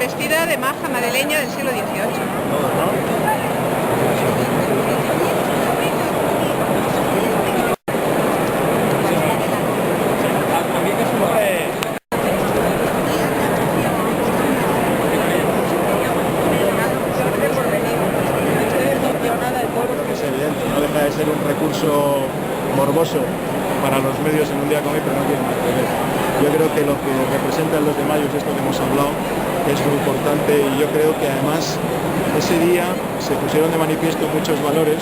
vestida de maja madrileña del siglo XVIII. De ser un recurso morboso para los medios en un día como hoy, pero no tiene nada que ver. Yo creo que lo que representa el 2 de mayo es esto que hemos hablado, que es muy importante, y yo creo que además ese día se pusieron de manifiesto muchos valores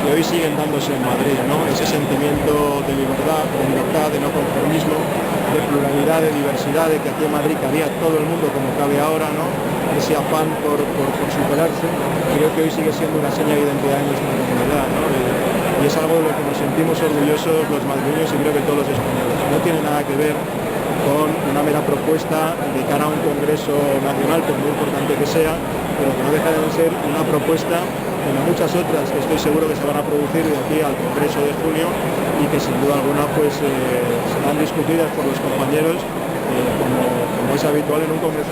que hoy siguen dándose en Madrid, ¿no? Ese sentimiento de libertad, de no conformismo, de pluralidad, de diversidad, de que aquí en Madrid cabía todo el mundo como cabe ahora, ¿no? Ese afán por superarse, creo que hoy sigue siendo una seña de identidad en nuestra comunidad, ¿no? Y es algo de lo que nos sentimos orgullosos los madrileños y creo que todos los españoles. No tiene nada que ver con una mera propuesta de cara a un congreso nacional, por muy importante que sea, pero que no deja de ser una propuesta como muchas otras que estoy seguro que se van a producir de aquí al congreso de junio y que sin duda alguna pues serán discutidas por los compañeros como es habitual en un congreso.